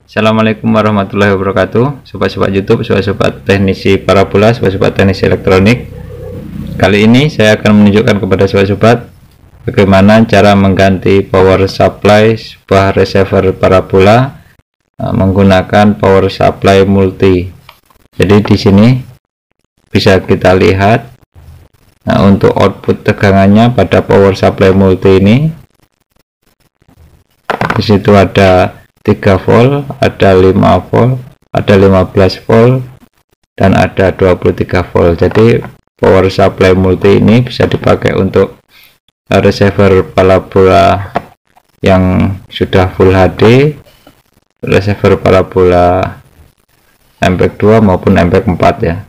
Assalamualaikum warahmatullahi wabarakatuh, sobat-sobat YouTube, sobat-sobat teknisi parabola, sobat-sobat teknisi elektronik. Kali ini saya akan menunjukkan kepada sobat-sobat bagaimana cara mengganti power supply sebuah receiver parabola menggunakan power supply multi. Jadi di sini bisa kita lihat, untuk output tegangannya pada power supply multi ini, di situ ada 3 volt, ada 5 volt, ada 15 volt, dan ada 23 volt. Jadi power supply multi ini bisa dipakai untuk receiver parabola yang sudah full HD, receiver parabola MPEG 2 maupun MPEG 4 ya.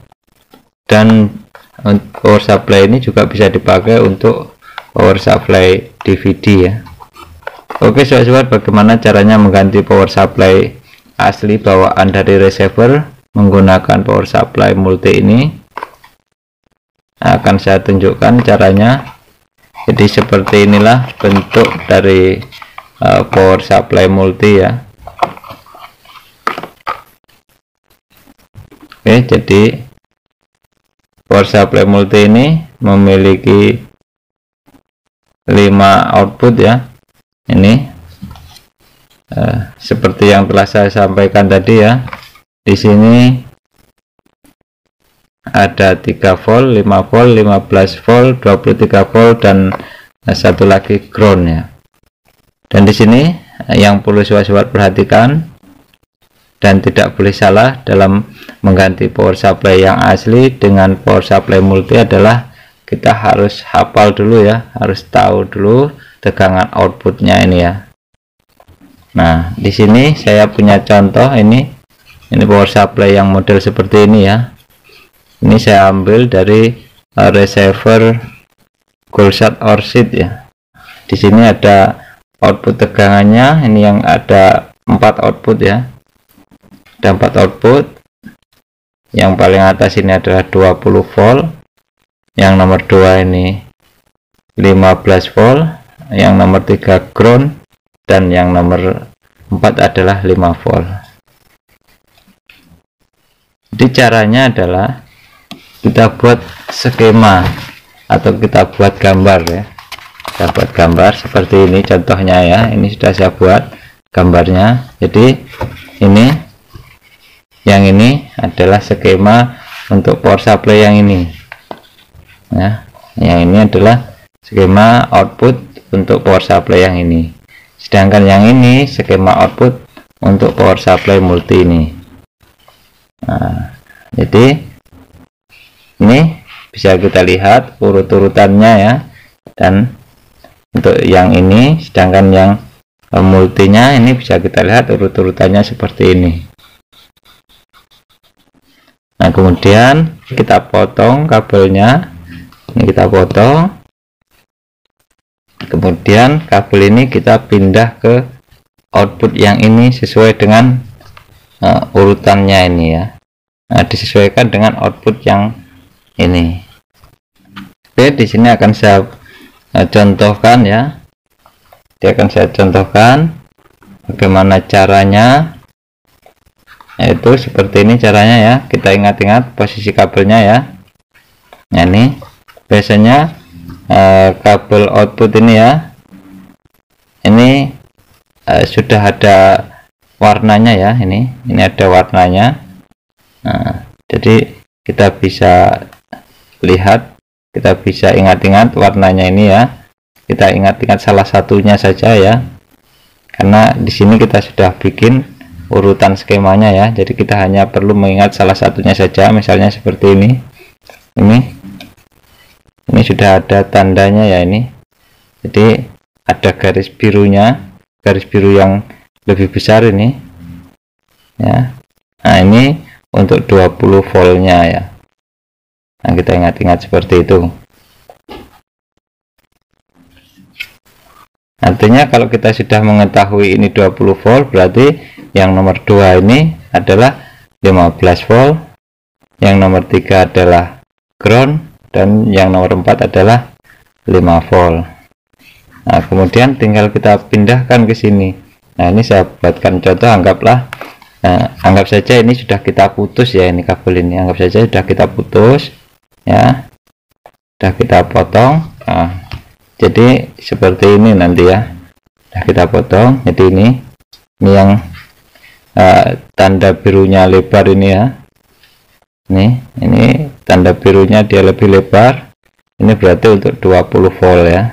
Dan power supply ini juga bisa dipakai untuk power supply DVD ya. Oke sobat-sobat, bagaimana caranya mengganti power supply asli bawaan dari receiver menggunakan power supply multi ini? Akan saya tunjukkan caranya. Jadi seperti inilah bentuk dari power supply multi ya. Oke, jadi power supply multi ini memiliki 5 output ya. Ini seperti yang telah saya sampaikan tadi ya. Di sini ada 3 volt, 5 volt, 15 volt, 23 volt, dan satu lagi ground ya. Dan di sini yang perlu sobat-sobat perhatikan dan tidak boleh salah dalam mengganti power supply yang asli dengan power supply multi adalah kita harus hafal dulu ya, harus tahu dulu tegangan outputnya ini ya. Nah, di sini saya punya contoh ini power supply yang model seperti ini ya. Ini saya ambil dari receiver Goldsat Orchid ya. Di sini ada output tegangannya, ini yang ada 4 output ya. Ada 4 output. Yang paling atas ini adalah 20 volt. Yang nomor 2 ini 15 volt. Yang nomor 3 ground, dan yang nomor 4 adalah 5 volt. Jadi caranya adalah kita buat skema atau kita buat gambar ya. Kita buat gambar seperti ini contohnya ya. Ini sudah saya buat gambarnya. Jadi ini, yang ini adalah skema untuk power supply yang ini ya. Yang ini adalah skema output untuk power supply yang ini, sedangkan yang ini skema output untuk power supply multi ini. Nah, jadi ini bisa kita lihat urut-urutannya ya. Dan untuk yang ini, sedangkan yang multinya ini bisa kita lihat urut-urutannya seperti ini. Nah, kemudian kita potong kabelnya. Ini kita potong. Kemudian kabel ini kita pindah ke output yang ini sesuai dengan urutannya ini ya. Nah, disesuaikan dengan output yang ini. Oke, di sini akan saya contohkan ya. Dia akan saya contohkan bagaimana caranya. Yaitu seperti ini caranya ya. Kita ingat-ingat posisi kabelnya ya. Nah, ini biasanya kabel output ini ya, ini sudah ada warnanya ya. Ini ada warnanya. Nah, jadi kita bisa lihat, kita bisa ingat-ingat warnanya ini ya. Kita ingat-ingat salah satunya saja ya, karena di sini kita sudah bikin urutan skemanya ya. Jadi kita hanya perlu mengingat salah satunya saja. Misalnya seperti ini. Ini sudah ada tandanya ya ini. Jadi ada garis birunya, garis biru yang lebih besar ini ya. Nah, ini untuk 20 voltnya ya. Nah, kita ingat-ingat seperti itu. Artinya kalau kita sudah mengetahui ini 20 volt, berarti yang nomor 2 ini adalah 15 volt, yang nomor 3 adalah ground, dan yang nomor 4 adalah 5 volt. Nah, kemudian tinggal kita pindahkan ke sini. Nah, ini saya buatkan contoh, anggaplah anggap saja ini sudah kita putus ya, ini kabel ini anggap saja sudah kita putus ya, sudah kita potong. Jadi seperti ini nanti ya, sudah kita potong. Jadi ini yang tanda birunya lebar ini ya, ini tanda birunya dia lebih lebar, ini berarti untuk 20 volt ya.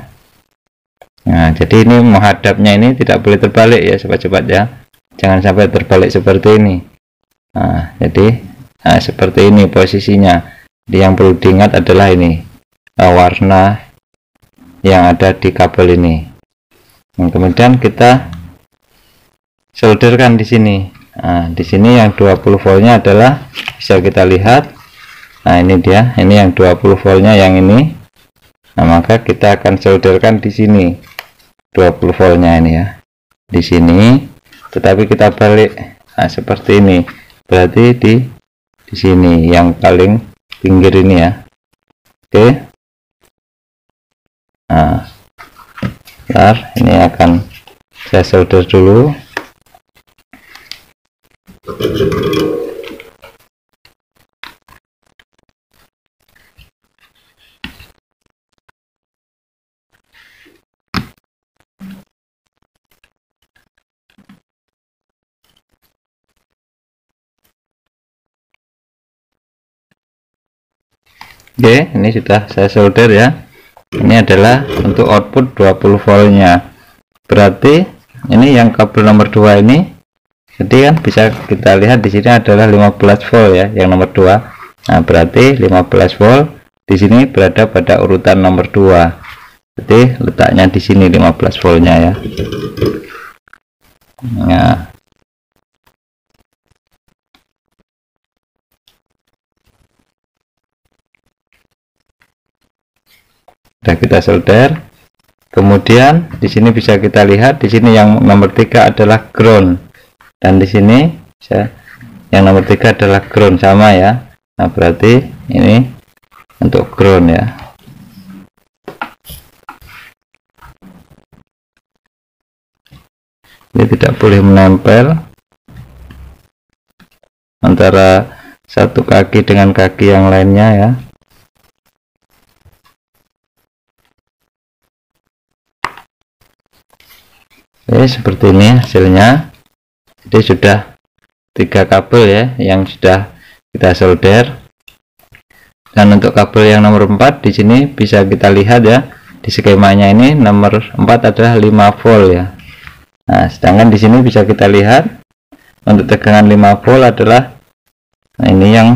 Nah, jadi ini menghadapnya ini tidak boleh terbalik ya sobat-sobat ya, jangan sampai terbalik seperti ini. Nah, jadi seperti ini posisinya. Jadi yang perlu diingat adalah ini warna yang ada di kabel ini. Nah, kemudian kita solderkan di sini. Nah, di sini yang 20 voltnya adalah bisa kita lihat. Nah, ini dia, ini yang 20 voltnya yang ini. Nah, maka kita akan solderkan di sini 20 voltnya ini ya, di sini. Tetapi kita balik, seperti ini. Berarti di sini yang paling pinggir ini ya. Oke. Nah, bentar, ini akan saya solder dulu. Oke, ini sudah saya solder ya. Ini adalah untuk output 20 voltnya. Berarti ini yang kabel nomor 2 ini, jadi kan bisa kita lihat di sini adalah 15 volt ya, yang nomor 2. Nah, berarti 15 volt di sini berada pada urutan nomor 2. Jadi letaknya di sini 15 voltnya ya. Nah, sudah kita solder. Kemudian di sini bisa kita lihat di sini yang nomor 3 adalah ground, dan di sini yang nomor 3 adalah ground sama ya. Nah, berarti ini untuk ground ya. Ini tidak boleh menempel antara satu kaki dengan kaki yang lainnya ya. Oke, seperti ini hasilnya. Jadi sudah 3 kabel ya yang sudah kita solder. Dan untuk kabel yang nomor 4 di sini bisa kita lihat ya, di skemanya ini nomor 4 adalah 5 volt ya. Nah, sedangkan di sini bisa kita lihat untuk tegangan 5 volt adalah, nah, ini yang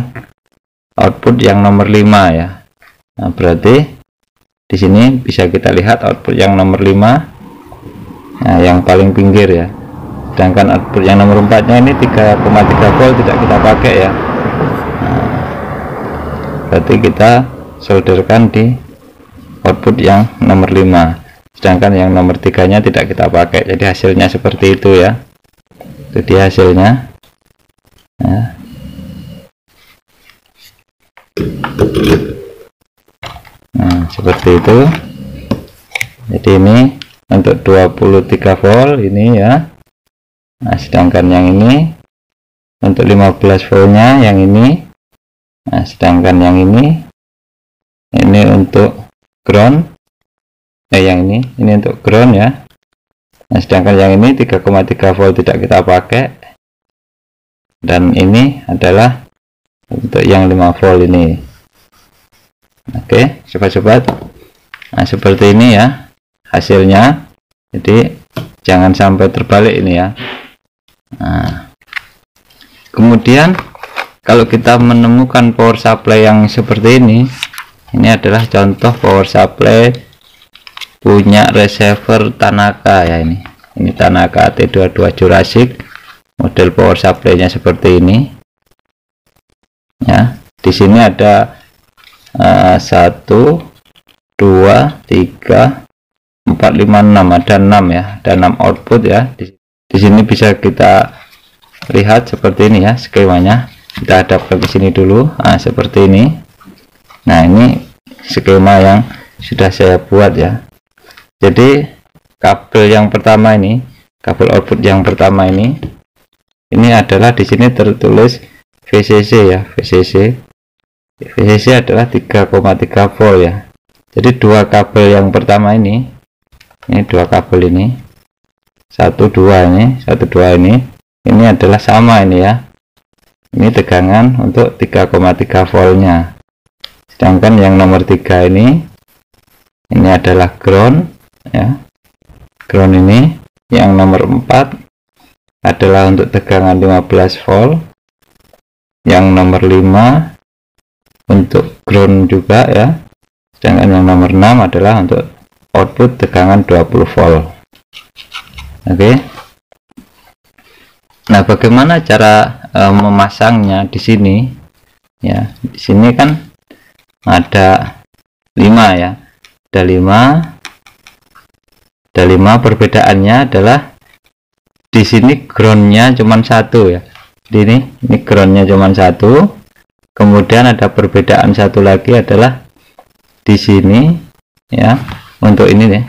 output yang nomor 5 ya. Nah, berarti di sini bisa kita lihat output yang nomor 5. Nah, yang paling pinggir ya. Sedangkan output yang nomor 4 nya ini 3,3 volt tidak kita pakai ya. Nah, berarti kita solderkan di output yang nomor 5, sedangkan yang nomor 3 nya tidak kita pakai. Jadi hasilnya seperti itu ya. Itu dia hasilnya. Nah, seperti itu. Jadi ini untuk 23 volt ini ya. Nah, sedangkan yang ini untuk 15 voltnya yang ini. Nah, sedangkan yang ini untuk ground. Yang ini untuk ground ya. Nah, sedangkan yang ini 3,3 volt tidak kita pakai. Dan ini adalah untuk yang 5 volt ini. Oke, sobat-sobat. Nah, seperti ini ya hasilnya. Jadi jangan sampai terbalik ini ya. Nah, kemudian kalau kita menemukan power supply yang seperti ini adalah contoh power supply punya receiver Tanaka ya. Ini Tanaka T22 Jurassic, model power supply-nya seperti ini ya. Di sini ada 1 2 3 4 5 6, ada 6 ya, ada 6 output ya. Di sini bisa kita lihat seperti ini ya skemanya. Kita hadapkan ke sini dulu. Nah, seperti ini. Nah, ini skema yang sudah saya buat ya. Jadi kabel yang pertama ini, kabel output yang pertama ini ini adalah di sini tertulis VCC ya, VCC adalah 3,3 volt ya. Jadi dua kabel yang pertama ini dua kabel ini, 1 2 ini adalah sama ini ya. Ini tegangan untuk 3,3 voltnya. Sedangkan yang nomor 3 ini adalah ground ya. Ground ini. Yang nomor 4 adalah untuk tegangan 15 volt. Yang nomor 5 untuk ground juga ya. Sedangkan yang nomor 6 adalah untuk output tegangan 20 volt. Oke. Nah, bagaimana cara memasangnya di sini? Ya, di sini kan ada 5 ya. Ada 5 perbedaannya adalah di sini groundnya cuma 1 ya. Jadi ini groundnya cuma 1. Kemudian ada perbedaan satu lagi adalah di sini ya. Untuk ini ya.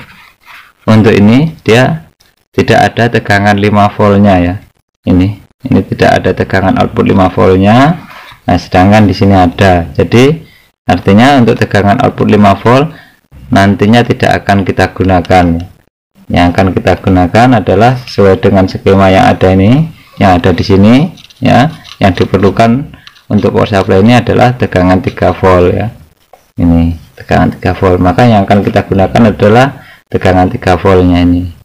Untuk ini dia tidak ada tegangan 5 voltnya ya. Ini tidak ada tegangan output 5 voltnya. Nah, sedangkan di sini ada. Jadi artinya untuk tegangan output 5 volt nantinya tidak akan kita gunakan. Yang akan kita gunakan adalah sesuai dengan skema yang ada ini, yang ada di sini ya. Yang diperlukan untuk power supply ini adalah tegangan 3 volt ya. Ini tegangan 3 volt. Maka yang akan kita gunakan adalah tegangan 3 voltnya ini.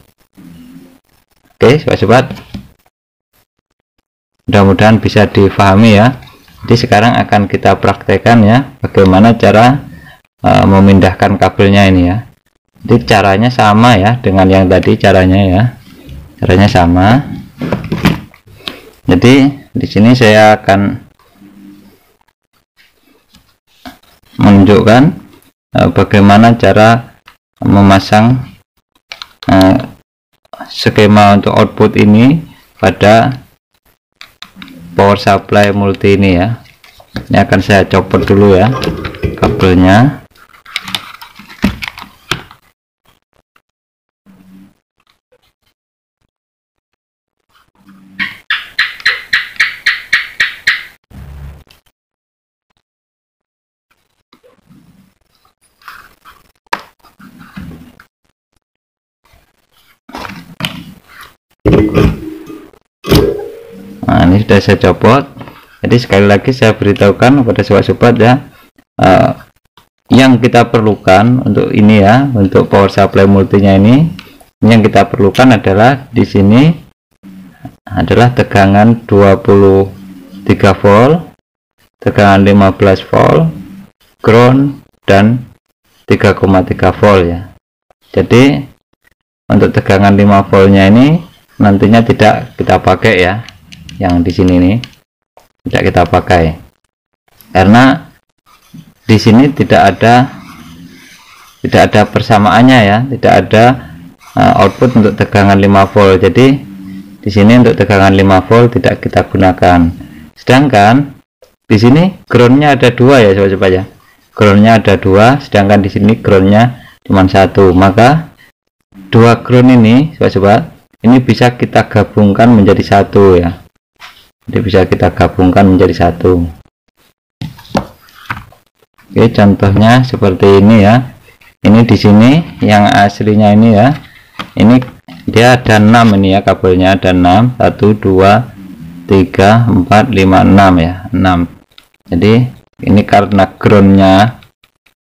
Oke, sobat-sobat, mudah-mudahan bisa difahami ya. Jadi sekarang akan kita praktekkan ya, bagaimana cara memindahkan kabelnya ini ya. Jadi caranya sama ya dengan yang tadi, caranya sama. Jadi di sini saya akan menunjukkan bagaimana cara memasang skema untuk output ini pada power supply multi ini ya. Ini akan saya copot dulu ya kabelnya. Nah, ini sudah saya copot. Jadi sekali lagi saya beritahukan kepada sobat-sobat ya, yang kita perlukan untuk ini ya, untuk power supply multinya ini yang kita perlukan adalah di sini adalah tegangan 23 volt, tegangan 15 volt, ground, dan 3,3 volt ya. Jadi untuk tegangan 5 voltnya ini nantinya tidak kita pakai ya, yang di sini nih tidak kita pakai karena di sini tidak ada persamaannya ya, tidak ada output untuk tegangan 5 volt. Jadi di sini untuk tegangan 5 volt tidak kita gunakan. Sedangkan di sini groundnya ada 2 ya sobat-sobat ya. Groundnya ada 2, sedangkan di sini groundnya cuma 1. Maka 2 ground ini sobat-sobat ini bisa kita gabungkan menjadi 1 ya. Jadi bisa kita gabungkan menjadi 1. Oke, contohnya seperti ini ya. Ini di sini yang aslinya ini ya. Ini dia ada 6 ini ya, kabelnya ada 6. 1 2 3 4 5 6 ya. 6. Jadi ini karena groundnya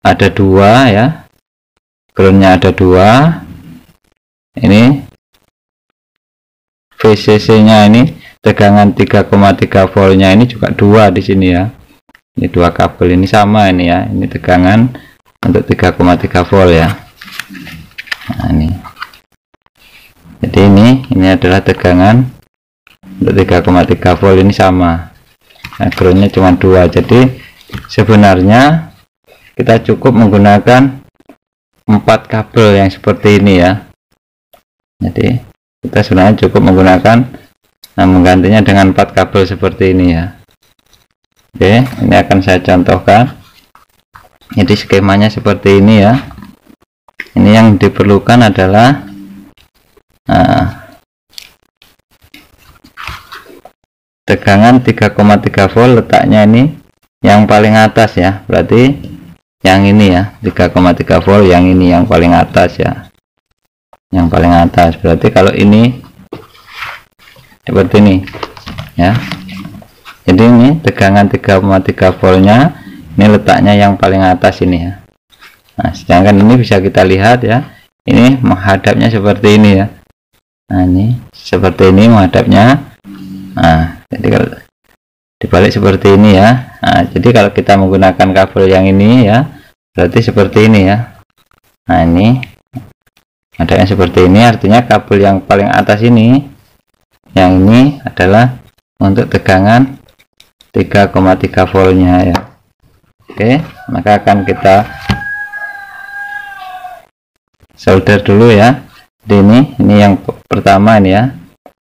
ada 2 ya. Groundnya ada 2. Ini VCC-nya ini tegangan 3,3 voltnya ini juga 2 di sini ya. Ini 2 kabel ini sama ini ya. Ini tegangan untuk 3,3 volt ya. Nah, ini. Jadi ini adalah tegangan untuk 3,3 volt ini sama. Nah, groundnya cuma 2. Jadi sebenarnya kita cukup menggunakan 4 kabel yang seperti ini ya. Jadi kita sebenarnya cukup menggunakan menggantinya dengan 4 kabel seperti ini ya. Oke, ini akan saya contohkan. Jadi skemanya seperti ini ya. Ini yang diperlukan adalah tegangan 3,3 volt letaknya ini yang paling atas ya, berarti yang ini ya, 3,3 volt yang ini yang paling atas ya, yang paling atas. Berarti kalau ini seperti ini ya, jadi ini tegangan 3,3 voltnya ini letaknya yang paling atas ini ya. Nah, sedangkan ini bisa kita lihat ya, ini menghadapnya seperti ini ya. Nah, ini seperti ini menghadapnya. Nah, jadi kalau dibalik seperti ini ya. Nah, jadi kalau kita menggunakan kabel yang ini ya, berarti seperti ini ya. Nah, ini adanya seperti ini, artinya kabel yang paling atas ini, yang ini adalah untuk tegangan 3,3 voltnya ya. Oke, maka akan kita solder dulu ya. Jadi ini yang pertama ini ya,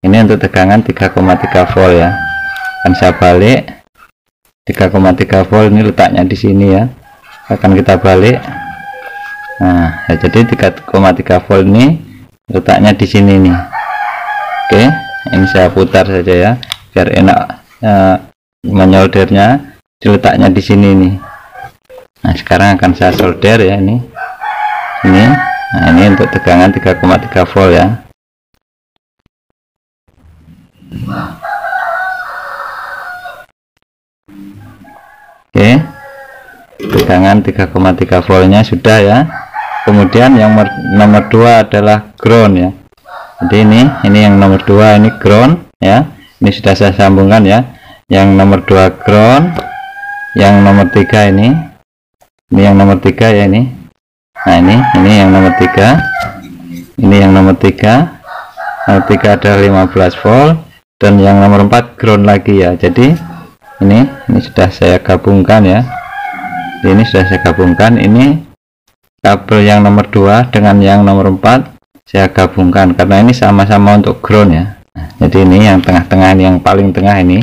ini untuk tegangan 3,3 volt ya. Akan saya balik 3,3 volt, ini letaknya di sini ya, akan kita balik. Nah ya, jadi 3,3 volt ini letaknya di sini nih. Oke, ini saya putar saja ya biar enak menyoldernya. Letaknya di sini nih. Nah sekarang akan saya solder ya, ini. Nah ini untuk tegangan 3,3 volt ya. Oke, tegangan 3,3 voltnya sudah ya. Kemudian yang nomor 2 adalah ground ya. Jadi ini yang nomor 2 ini ground ya. Ini sudah saya sambungkan ya. Yang nomor 2 ground, yang nomor 3 ini yang nomor 3 ya ini. Nah ini yang nomor 3, ini yang nomor 3. Nomor 3 ada 15 volt, dan yang nomor 4 ground lagi ya. Jadi ini sudah saya gabungkan ya. Ini sudah saya gabungkan. Ini kabel yang nomor 2 dengan yang nomor 4 saya gabungkan karena ini sama-sama untuk ground ya. Nah, jadi ini yang tengah-tengah, yang paling tengah ini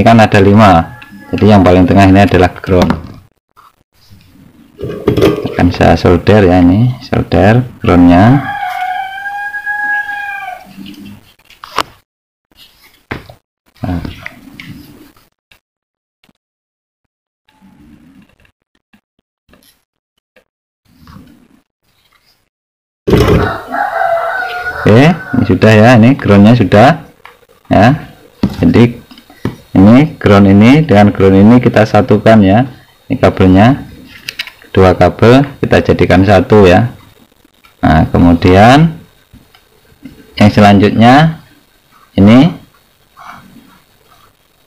kan ada 5. Jadi yang paling tengah ini adalah ground. Akan saya solder ya, ini solder groundnya. Nah. Oke, ini sudah ya, ini groundnya sudah ya. Jadi ini ground ini dengan ground ini kita satukan ya. Ini kabelnya, dua kabel kita jadikan satu ya. Nah kemudian yang selanjutnya ini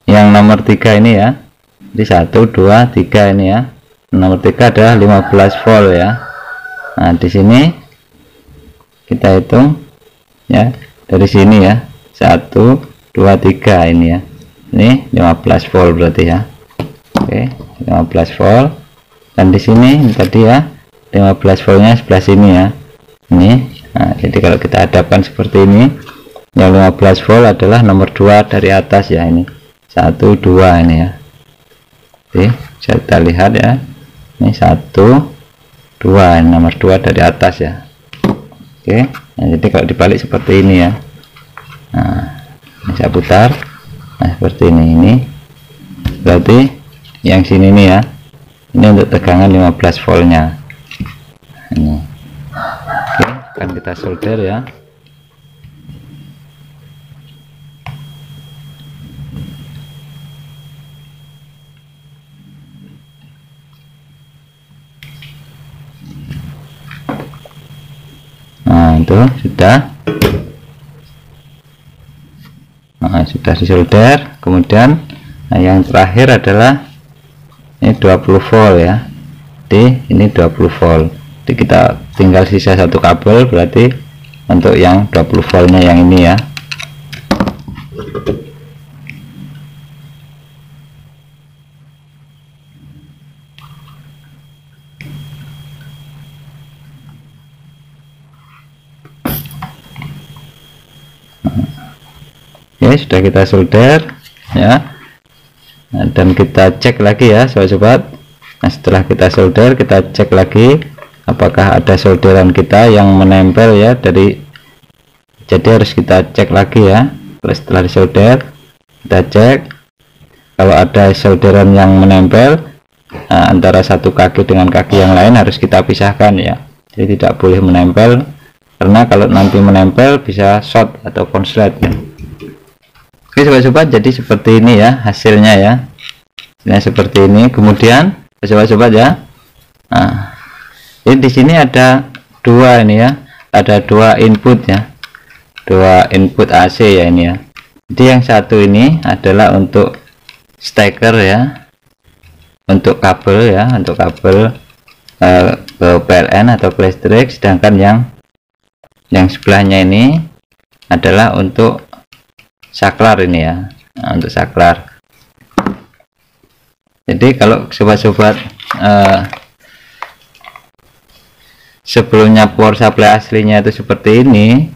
yang nomor 3 ini ya. Jadi 1, 2, 3 ini ya. Nomor 3 adalah 15 volt ya. Nah di sini kita hitung ya, dari sini ya, 1, 2, 3 ini ya. Ini 15 volt berarti ya. Oke, 15 volt. Dan di sini tadi ya, 15 voltnya sebelah sini ya. Ini. Nah, jadi kalau kita hadapkan seperti ini, yang 15 volt adalah nomor 2 dari atas ya, ini 1, 2 ini ya. Oke, bisa kita lihat ya. Ini 1, 2, ini nomor 2 dari atas ya. Oke, nah, jadi kalau dibalik seperti ini ya. Nah, ini saya putar. Nah, seperti ini berarti yang sini nih ya. Ini untuk tegangan 15 voltnya. Ini. Oke, akan kita solder ya. Nah itu sudah. Nah, sudah disolder. Kemudian yang terakhir adalah ini 20 volt ya. Jadi ini 20 volt. Jadi kita tinggal sisa satu kabel, berarti untuk yang 20 voltnya yang ini ya. Oke, sudah kita solder ya. Nah, dan kita cek lagi ya sobat-sobat. Nah setelah kita solder, kita cek lagi apakah ada solderan kita yang menempel ya. Jadi harus kita cek lagi ya. Setelah disolder kita cek. Kalau ada solderan yang menempel antara satu kaki dengan kaki yang lain harus kita pisahkan ya, jadi tidak boleh menempel, karena kalau nanti menempel bisa short atau konslet ya. Oke sobat-sobat, jadi seperti ini ya hasilnya ya. Nah seperti ini. Kemudian sobat-sobat ya, nah ini di sini ada dua ini ya, ada dua input ya, dua input AC ya ini ya. Jadi yang satu ini adalah untuk steker ya, untuk kabel ya, untuk kabel ke PLN atau ke listrik, sedangkan yang sebelahnya ini adalah untuk saklar ini ya. Nah, untuk saklar. Jadi kalau sobat-sobat sebelumnya power supply aslinya itu seperti ini,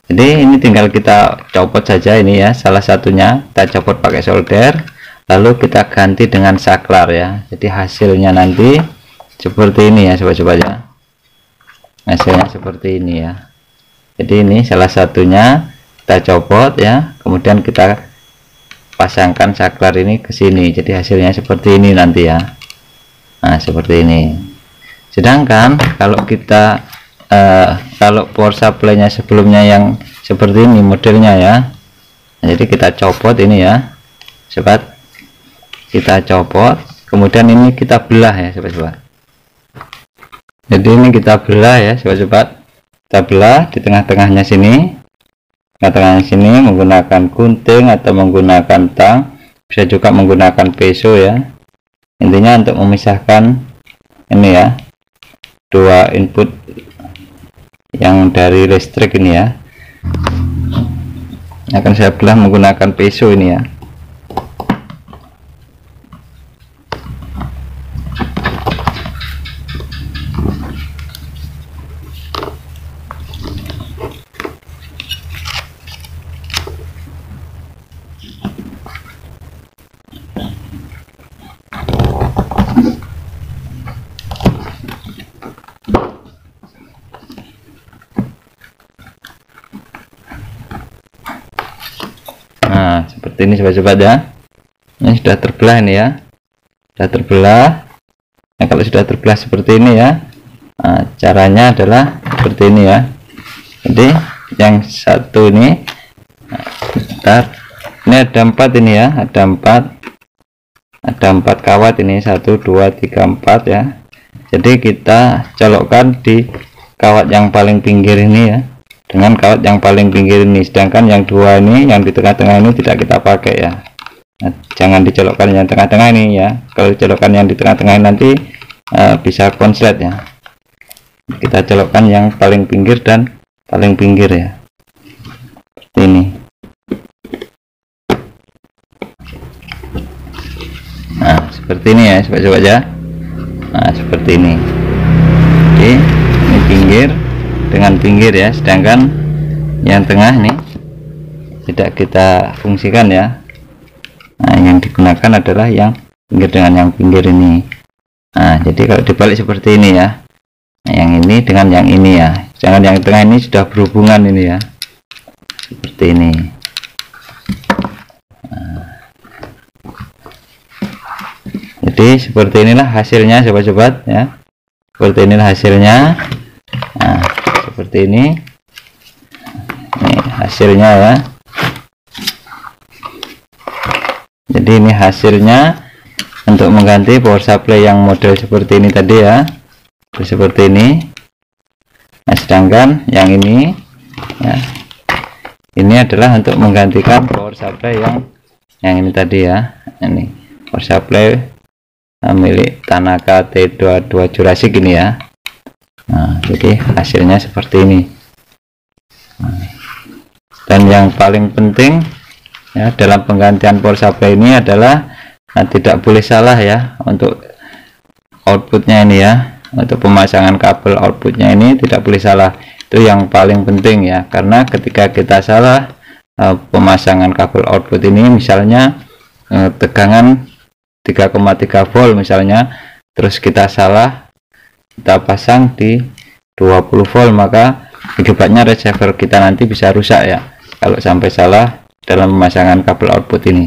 jadi ini tinggal kita copot saja ini ya, salah satunya kita copot pakai solder, lalu kita ganti dengan saklar ya. Jadi hasilnya nanti seperti ini ya sobat-sobat ya, hasilnya seperti ini ya. Jadi ini salah satunya kita copot ya, kemudian kita pasangkan saklar ini ke sini, jadi hasilnya seperti ini nanti ya. Nah seperti ini. Sedangkan kalau kita kalau power supply-nya sebelumnya yang seperti ini modelnya ya, nah, jadi kita copot ini ya sobat, kita copot, kemudian ini kita belah ya sobat-sobat. Jadi ini kita belah ya sobat-sobat, kita belah di tengah-tengahnya sini, tengah-tengahnya sini menggunakan gunting atau menggunakan tang, bisa juga menggunakan peso ya. Intinya untuk memisahkan ini ya, dua input yang dari listrik ini ya, akan saya belah menggunakan peso ini ya. Nah seperti ini sobat-sobat ya, ini sudah terbelah ini ya, sudah terbelah. Nah kalau sudah terbelah seperti ini ya, nah, caranya adalah seperti ini ya. Jadi yang satu ini, nah, ini ada 4 ini ya, ada 4 kawat ini, 1 2 3 4 ya. Jadi kita colokkan di kawat yang paling pinggir ini ya, dengan kawat yang paling pinggir ini, sedangkan yang dua ini yang di tengah-tengah ini tidak kita pakai ya. Nah, jangan dicolokkan yang tengah-tengah ini ya, kalau dicolokkan yang di tengah-tengah nanti bisa konslet ya. Kita colokkan yang paling pinggir dan paling pinggir ya, seperti ini. Nah seperti ini ya sobat-sobat ya. Nah seperti ini. Oke, ini pinggir dengan pinggir ya, sedangkan yang tengah nih tidak kita fungsikan ya. Nah yang digunakan adalah yang pinggir dengan yang pinggir ini. Nah jadi kalau dibalik seperti ini ya, nah, yang ini dengan yang ini ya, sedangkan yang tengah ini sudah berhubungan ini ya, seperti ini. Nah, jadi seperti inilah hasilnya sobat-sobat ya, seperti inilah hasilnya. Nah seperti ini hasilnya ya. Jadi ini hasilnya untuk mengganti power supply yang model seperti ini tadi ya, seperti ini. Nah sedangkan yang ini ya, ini adalah untuk menggantikan power supply yang ini tadi ya. Ini power supply milik Tanaka T22 Jurassic ini ya. Nah jadi hasilnya seperti ini. Dan yang paling penting ya dalam penggantian power supply ini adalah tidak boleh salah ya untuk outputnya ini ya, untuk pemasangan kabel outputnya ini tidak boleh salah. Itu yang paling penting ya, karena ketika kita salah pemasangan kabel output ini, misalnya tegangan 3,3 volt misalnya, terus kita salah kita pasang di 20 volt, maka akibatnya receiver kita nanti bisa rusak ya kalau sampai salah dalam pemasangan kabel output ini.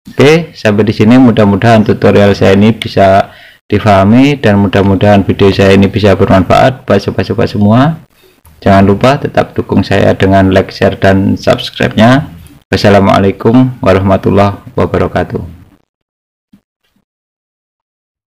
Oke, sampai di sini mudah-mudahan tutorial saya ini bisa difahami dan mudah-mudahan video saya ini bisa bermanfaat buat sobat-sobat semua. Jangan lupa tetap dukung saya dengan like, share, dan subscribe-nya. Wassalamualaikum warahmatullahi wabarakatuh.